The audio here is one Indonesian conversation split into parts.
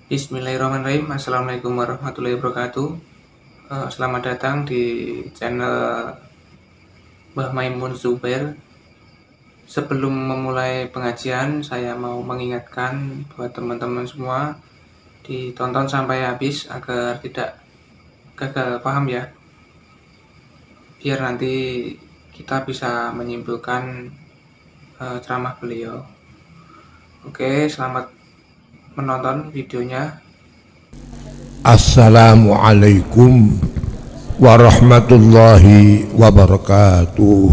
Bismillahirrahmanirrahim. Assalamualaikum warahmatullahi wabarakatuh. Selamat datang di channel Mbah Maimun Zubair. Sebelum memulai pengajian, saya mau mengingatkan buat teman-teman semua ditonton sampai habis agar tidak gagal paham ya. Biar nanti kita bisa menyimpulkan ceramah beliau. Oke, selamat menonton videonya. Assalamualaikum warahmatullahi wabarakatuh.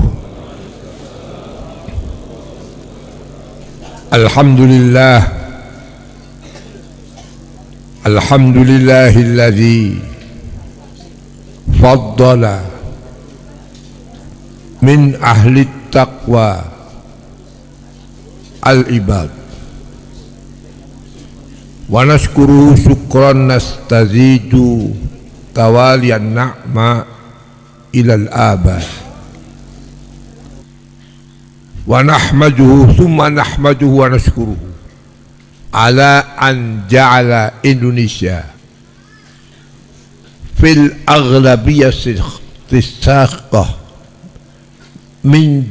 Alhamdulillahilladzi faddala min ahli taqwa al-ibad wa nashkuruhu syukran nastazidu tawaliyan na'ma ilal abad wa nahmaduhu thumma nahmaduhu wa nashkuruhu ala an ja'ala Indonesia fil aghlabiyyah tisaqah min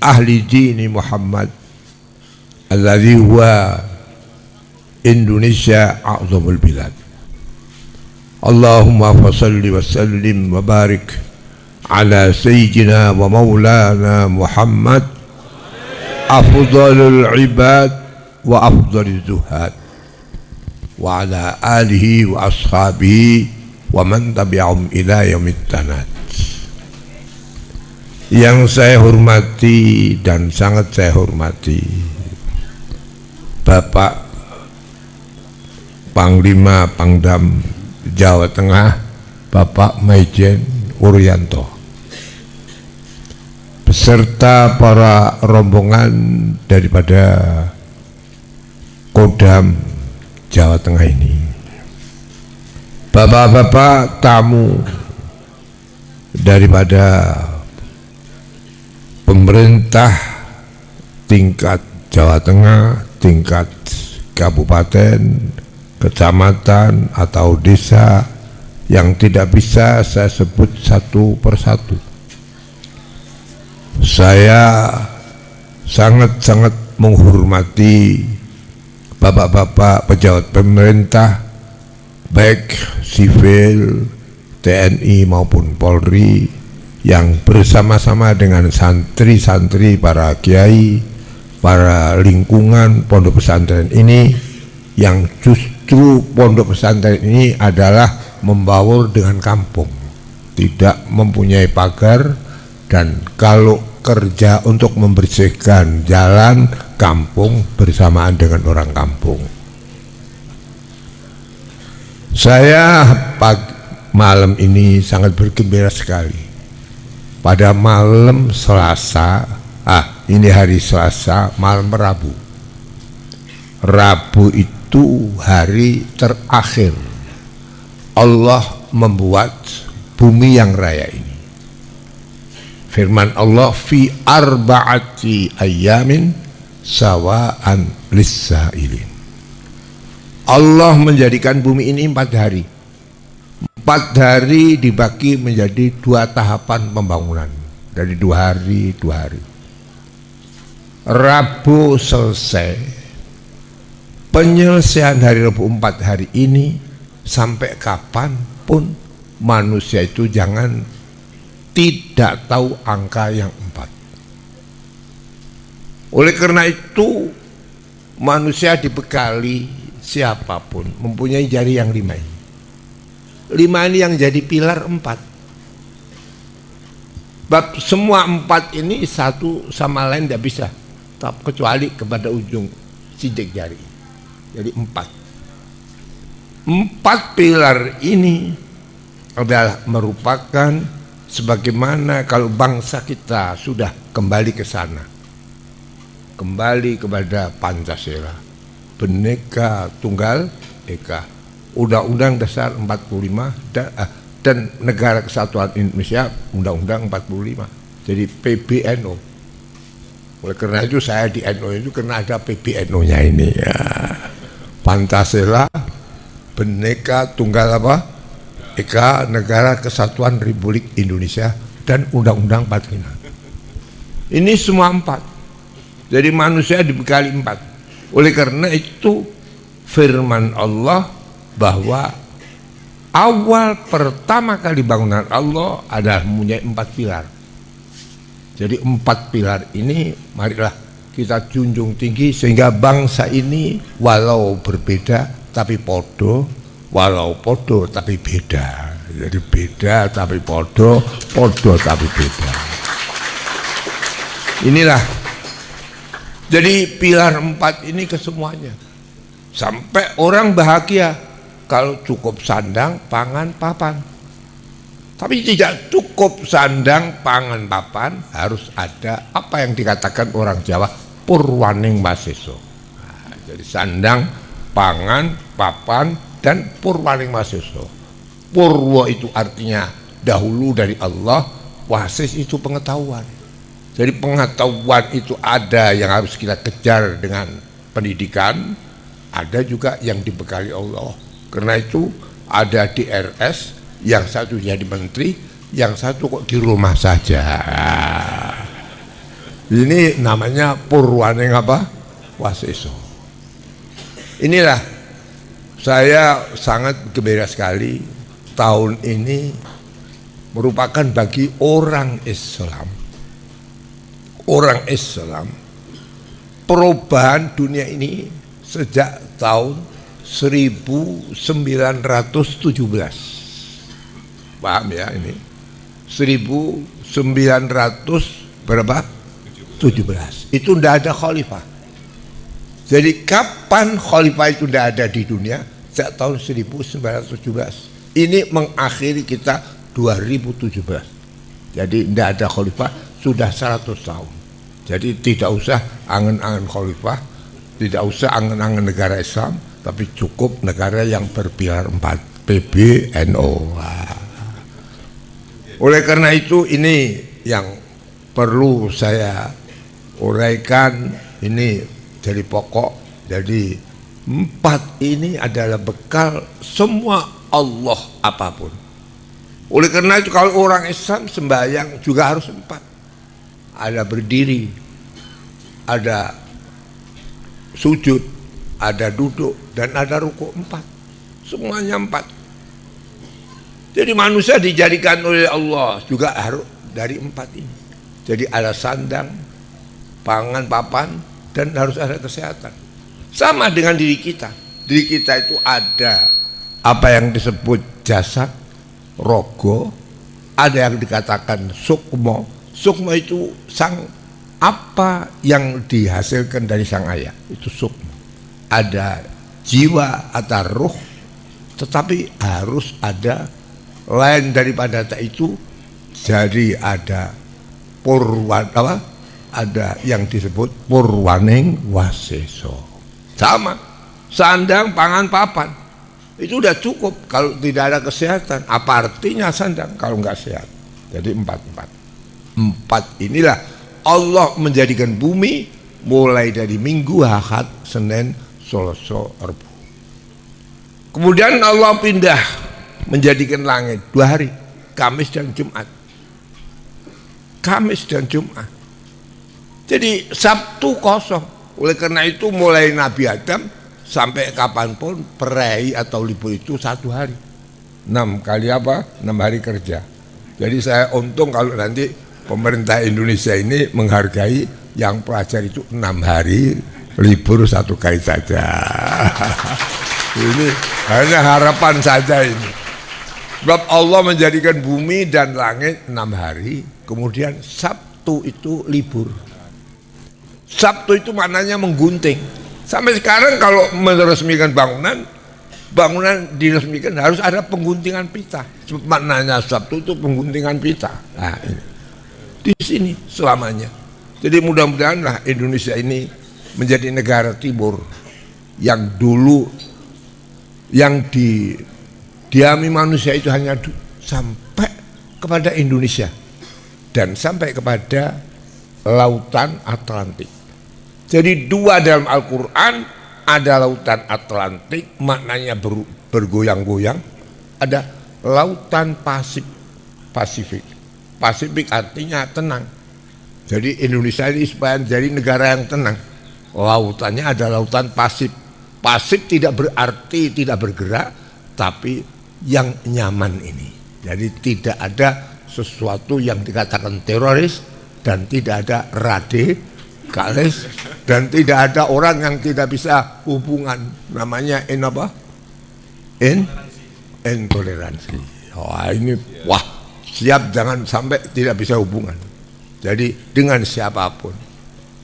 ahli dini Muhammad alladhi huwa Indonesia a'zamul bilad. Allahumma fasalli wa sallim wa barik ala sayyidina wa maulana Muhammad afdalul ibad wa afdalul zuhad wa ala alihi wa ashabihi wa man tabi'ahum ila yaumit tanad. Yang saya hormati dan sangat saya hormati Bapak Panglima Pangdam Jawa Tengah Bapak Maijen Wuryanto beserta para rombongan daripada Kodam Jawa Tengah ini, bapak-bapak tamu daripada pemerintah tingkat Jawa Tengah, tingkat kabupaten, kecamatan atau desa yang tidak bisa saya sebut satu persatu. Saya sangat-sangat menghormati bapak-bapak pejabat pemerintah baik sivil, TNI maupun Polri yang bersama-sama dengan santri-santri, para kiai, para lingkungan pondok pesantren ini, yang justru pondok pesantren ini adalah membaur dengan kampung, tidak mempunyai pagar, dan kalau kerja untuk membersihkan jalan kampung bersamaan dengan orang kampung. Saya malam ini sangat bergembira sekali. Pada malam Selasa, ini hari Selasa, malam Rabu. Rabu itu hari terakhir Allah membuat bumi yang raya ini. Firman Allah, fi arba'ati ayyamin sawa'an lis-sa'ilin. Allah menjadikan bumi ini 4 hari. 4 hari dibagi menjadi 2 tahapan pembangunan, dari 2 hari 2 hari. Rabu selesai. Penyelesaian hari Rabu 4 hari ini, sampai kapanpun manusia itu jangan tidak tahu angka yang 4. Oleh karena itu manusia dibekali, siapapun mempunyai jari yang 5 ini. 5 ini yang jadi pilar 4. Bab semua 4 ini satu sama lain tidak bisa, kecuali kepada ujung sidik jari. Jadi 4 pilar ini adalah merupakan sebagaimana kalau bangsa kita sudah kembali ke sana, kembali kepada Pancasila, Bhinneka Tunggal Ika, Undang-Undang Dasar 45 dan Negara Kesatuan Indonesia Undang-Undang 45, jadi PBNU. Oleh karena itu saya di NU itu karena ada PBNU-nya ini ya. Pancasila, Bhinneka Tunggal Ika, Negara Kesatuan Republik Indonesia, dan Undang-Undang 45. Ini semua 4. Jadi manusia dibekali 4. Oleh karena itu firman Allah bahwa awal pertama kali bangunan Allah adalah mempunyai 4 pilar. Jadi 4 pilar ini marilah kita junjung tinggi sehingga bangsa ini walau berbeda tapi podo, walau podo tapi beda. Jadi beda tapi podo, podo tapi beda. Inilah. Jadi pilar 4 ini kesemuanya. Sampai orang bahagia kalau cukup sandang, pangan, papan. Tapi tidak cukup sandang, pangan, papan, harus ada apa yang dikatakan orang Jawa, purwaning waseso. Nah, jadi sandang, pangan, papan, dan purwaning waseso. Purwa itu artinya dahulu dari Allah, wasis itu pengetahuan. Jadi pengetahuan itu ada yang harus kita kejar dengan pendidikan, ada juga yang dibekali Allah. Karena itu ada DRS, yang satu jadi menteri, yang satu kok di rumah saja. Ini namanya purwaning waseso. Inilah saya sangat gembira sekali tahun ini merupakan bagi orang Islam perubahan dunia ini sejak tahun 1917. Paham ya ini? 1900 berapa? 17. Itu tidak ada khalifah. Jadi kapan khalifah itu tidak ada di dunia? Sejak tahun 1917. Ini mengakhiri kita 2017. Jadi tidak ada khalifah sudah 100 tahun. Jadi tidak usah angan-angan khalifah, tidak usah angan-angan negara Islam, tapi cukup negara yang berpilar 4, PBNO. Oleh karena itu ini yang perlu saya uraikan, ini jadi pokok. Jadi 4 ini adalah bekal semua Allah apapun. Oleh karena itu kalau orang Islam sembahyang juga harus 4. Ada berdiri, ada sujud, ada duduk, dan ada rukuk 4. Semuanya 4. Jadi manusia dijadikan oleh Allah juga harus dari 4 ini. Jadi ada sandang, pangan, papan, dan harus ada kesehatan. Sama dengan diri kita. Diri kita itu ada apa yang disebut jasad, rogo, ada yang dikatakan sukmo. Sukmo itu sang apa yang dihasilkan dari sang ayah, itu sukmo. Ada jiwa atau ruh, tetapi harus ada lain daripada itu. Jadi ada ada yang disebut purwaning waseso. Sama, sandang, pangan, papan itu udah cukup. Kalau tidak ada kesehatan, apa artinya sandang kalau nggak sehat? Jadi 4 inilah Allah menjadikan bumi mulai dari Minggu, Ahad, Senin, Selasa, Rabu. Kemudian Allah pindah menjadikan langit 2 hari, Kamis dan Jumat. Kamis dan Jumat. Jadi Sabtu kosong. Oleh karena itu mulai Nabi Adam sampai kapanpun perai atau libur itu 1 hari. 6 kali 6 hari kerja. Jadi saya untung kalau nanti pemerintah Indonesia ini menghargai yang pelajar itu 6 hari libur 1 kali saja. Ini hanya harapan saja ini. Sebab Allah menjadikan bumi dan langit 6 hari, kemudian Sabtu itu libur. Sabtu itu maknanya menggunting. Sampai sekarang kalau meresmikan bangunan diresmikan harus ada pengguntingan pita. Sebab maknanya Sabtu itu pengguntingan pita. Nah, ini. Di sini selamanya. Jadi mudah-mudahanlah Indonesia ini menjadi negara timur yang dulu yang didiami manusia itu hanya sampai kepada Indonesia dan sampai kepada lautan Atlantik. Jadi 2 dalam Al-Quran, Ada lautan Atlantik, maknanya bergoyang-goyang. Ada lautan Pasifik. Pasifik artinya tenang. Jadi Indonesia ini supaya jadi negara yang tenang, lautannya ada lautan pasif. Pasif tidak berarti tidak bergerak, tapi yang nyaman ini. Jadi tidak ada sesuatu yang dikatakan teroris, dan tidak ada radikalis, dan tidak ada orang yang tidak bisa hubungan. Namanya intoleransi. Wah, ini siap, jangan sampai tidak bisa hubungan. Jadi dengan siapapun.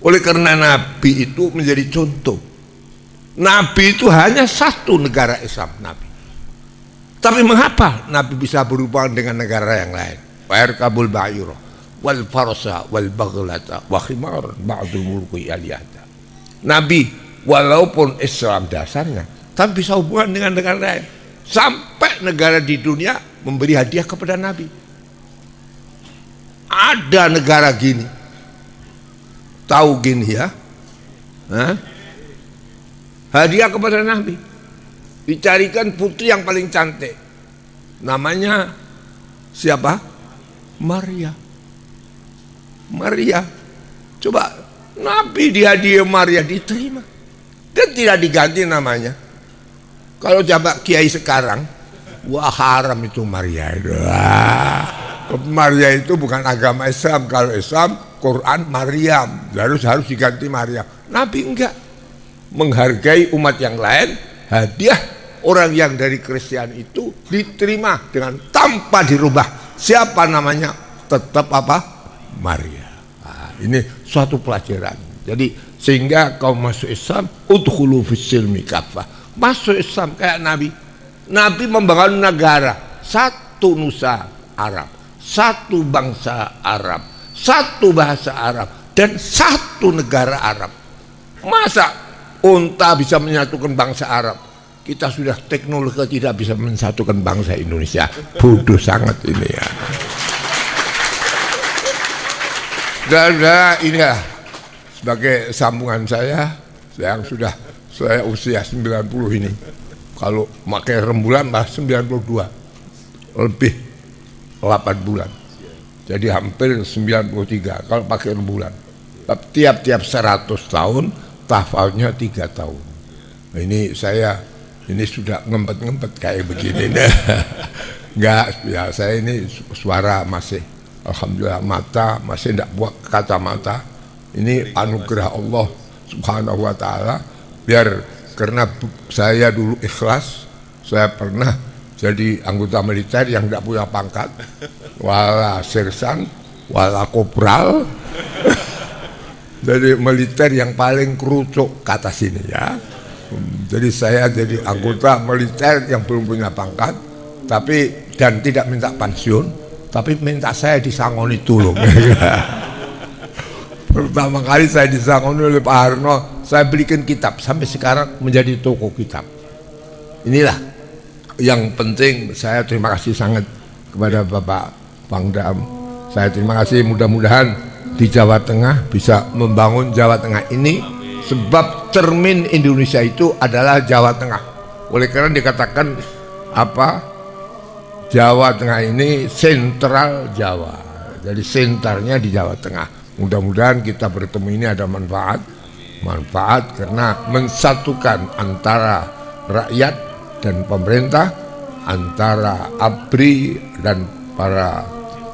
Oleh karena Nabi itu menjadi contoh. Nabi itu hanya satu negara Islam, Nabi. Tapi mengapa Nabi bisa berhubungan dengan negara yang lain? Warkabul ba'ira wal farsa wal baghlata wa khimar ba'dul mulki aliyata. Nabi walaupun Islam dasarnya, tapi bisa hubungan dengan negara lain. Sampai negara di dunia memberi hadiah kepada Nabi. Ada negara gini, tahu gini ya, hadiah kepada Nabi, dicarikan putri yang paling cantik, namanya siapa? Maria. Coba Nabi dihadiah Maria, diterima dan tidak diganti namanya. Kalau coba kiai sekarang, wah haram itu Maria itu. Maria itu bukan agama Islam. Kalau Islam, Quran Maryam, harus diganti Maria. Nabi enggak, menghargai umat yang lain. Hadiah orang yang dari Kristen itu diterima dengan tanpa dirubah. Siapa namanya? Tetap Maria. Nah, ini suatu pelajaran. Jadi sehingga kau masuk Islam, udkhulu fis-silmi kafah. Masuk Islam kayak Nabi. Nabi membangun negara, satu nusa Arab, satu bangsa Arab, satu bahasa Arab, dan satu negara Arab. Masa unta bisa menyatukan bangsa Arab? Kita sudah teknologi tidak bisa menyatukan bangsa Indonesia. Bodoh sangat ini ya. Dan ini ya, sebagai sambungan saya yang sudah saya usia 90 ini. Kalau pakai rembulan malah 92, lebih 8 bulan. Jadi hampir 93 kalau pakai rembulan. Tiap-tiap 100 tahun, tafalnya 3 tahun. Nah, ini saya ini sudah ngempet-ngempet kayak begini. Enggak, ya saya ini suara masih, alhamdulillah, mata masih tidak buat kacamata. Ini anugerah Allah Subhanahu wa Ta'ala. Biar karena saya dulu ikhlas, saya pernah jadi anggota militer yang tidak punya pangkat, wala sersan, wala kopral. Jadi militer yang paling kerucuk kata sini ya. Jadi saya jadi anggota militer yang belum punya pangkat, tapi dan tidak minta pensiun, tapi minta saya disangoni tulung. Pertama kali saya disangoni oleh Pak Harno, saya belikan kitab, sampai sekarang menjadi toko kitab. Inilah yang penting. Saya terima kasih sangat kepada Bapak Pangdam. Saya terima kasih, mudah-mudahan di Jawa Tengah bisa membangun Jawa Tengah ini, sebab cermin Indonesia itu adalah Jawa Tengah. Oleh karena dikatakan Jawa Tengah ini sentral Jawa, jadi sentarnya di Jawa Tengah. Mudah-mudahan kita bertemu ini ada manfaat karena mensatukan antara rakyat dan pemerintah, antara ABRI dan para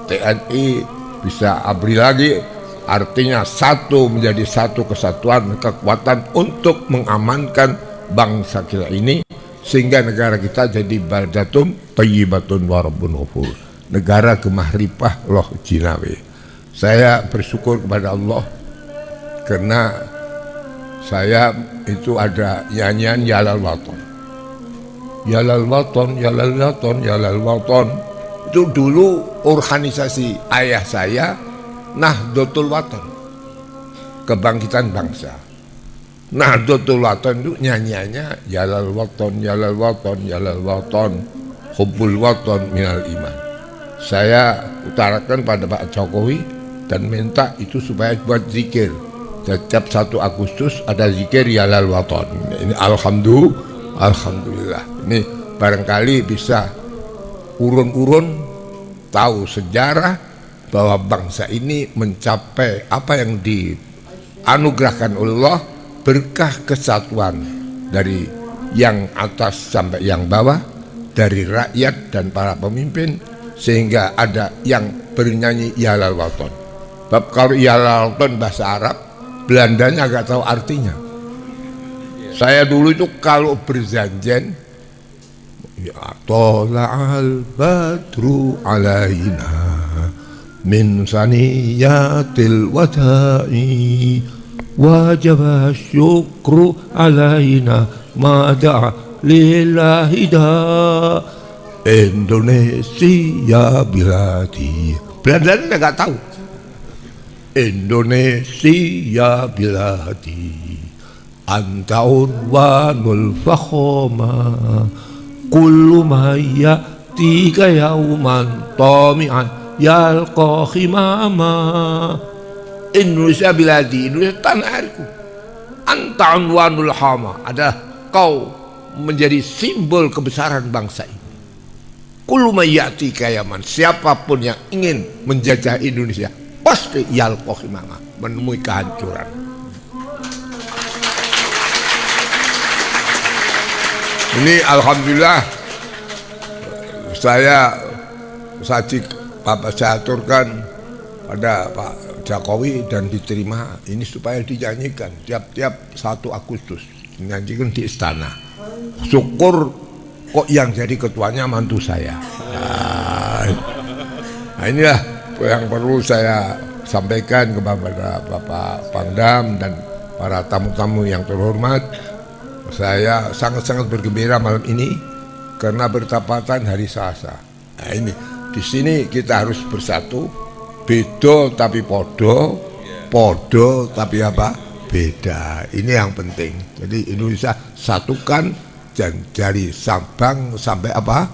TNI bisa ABRI lagi, artinya satu, menjadi satu kesatuan, kekuatan untuk mengamankan bangsa kita ini, sehingga negara kita jadi baldatun thayyibatun wa rabbun ghafur, negara gemah ripah loh jinawi. Saya bersyukur kepada Allah karena saya itu ada nyanyian Yalal Waton. Yalal Waton, Yalal Waton, Yalal Waton. Itu dulu organisasi ayah saya, Nahdlatul Waton, kebangkitan bangsa. Nahdlatul Waton itu nyanyiannya Yalal Waton, Yalal Waton, Yalal Waton, hubbul waton minal iman. Saya utarakan pada Pak Jokowi dan minta itu supaya buat zikir. Setiap 1 Agustus ada zikir yalal waton. Ini alhamdulillah. Ini barangkali bisa urun-urun tahu sejarah bahwa bangsa ini mencapai apa yang dianugerahkan oleh Allah, berkah kesatuan dari yang atas sampai yang bawah, dari rakyat dan para pemimpin, sehingga ada yang bernyanyi yalal waton. Bab kalau yalal waton bahasa Arab, Belandanya agak tahu artinya. Saya dulu itu kalau berjanjian, ya tola'al badru alaina min saniyatil wada'i wajaba syukru alaina mada'a lillahi da Indonesia biladi. Belandanya nggak tahu. Indonesia biladi anta unwanul fakhoma kullu ma ya'tika yauman tami'an yalqa khimama. Indonesia biladi, Indonesia tanah airku. Anta unwanul hama, adalah kau menjadi simbol kebesaran bangsa ini. Kullu ma ya'tika yauman, siapapun yang ingin menjajah Indonesia pasti yalqa khimama, menemui kehancuran. Ini alhamdulillah saya aturkan pada Pak Jokowi dan diterima ini supaya dinyanyikan tiap 1 Agustus, dinyanyikan di istana. Syukur kok yang jadi ketuanya mantu saya. Nah inilah yang perlu saya sampaikan kepada Bapak Pangdam dan para tamu-tamu yang terhormat. Saya sangat-sangat bergembira malam ini karena bertepatan hari Selasa. Nah ini di sini kita harus bersatu, beda tapi podo, podo tapi apa? Beda. Ini yang penting. Jadi Indonesia satukan dari Sabang sampai apa?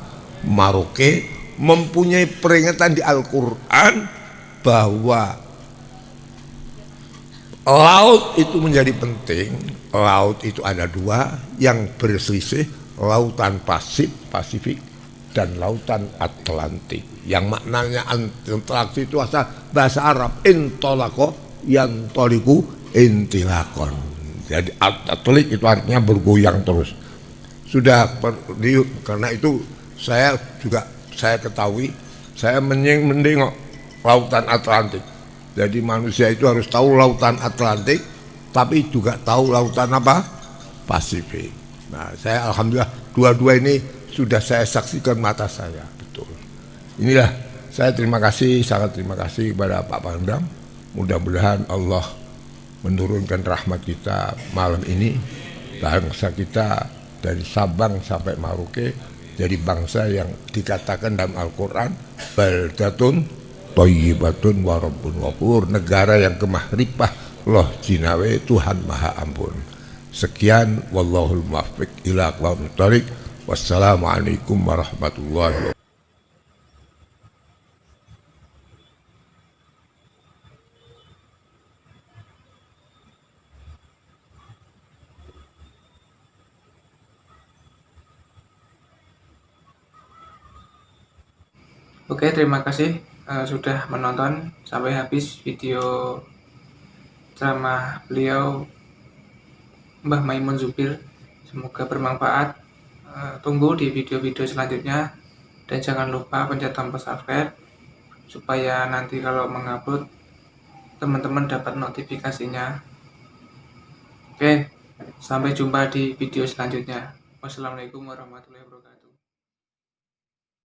Merauke, mempunyai peringatan di Al-Quran bahwa laut itu menjadi penting. Laut itu ada 2 yang berselisih, lautan Pasifik dan lautan Atlantik. Yang maknanya Atlantik itu asal bahasa Arab intolako yang toliku intilakon. Jadi Atlantik itu artinya bergoyang terus. Sudah karena itu saya ketahui, saya menengok lautan Atlantik. Jadi manusia itu harus tahu lautan Atlantik, tapi juga tahu lautan apa? Pasifik. Nah, saya alhamdulillah dua-dua ini sudah saya saksikan mata saya, betul. Inilah saya sangat terima kasih kepada Pak Pangdam. Mudah-mudahan Allah menurunkan rahmat kita malam ini, bangsa kita dari Sabang sampai Merauke jadi bangsa yang dikatakan dalam Al-Quran baldatun thayyibatun wa rabbun ghafur, negara yang kemahripah loh jinawe Tuhan Maha Ampun. Sekian, wallahul muwaffiq ila aqwamit thoriq. Wassalamualaikum warahmatullahi wabarakatuh. Oke, terima kasih sudah menonton sampai habis video ceramah beliau Mbah Maimun Zubir. Semoga bermanfaat. Tunggu di video-video selanjutnya dan jangan lupa pencet tombol subscribe supaya nanti kalau mengupload teman-teman dapat notifikasinya. Oke, sampai jumpa di video selanjutnya. Wassalamualaikum warahmatullahi wabarakatuh.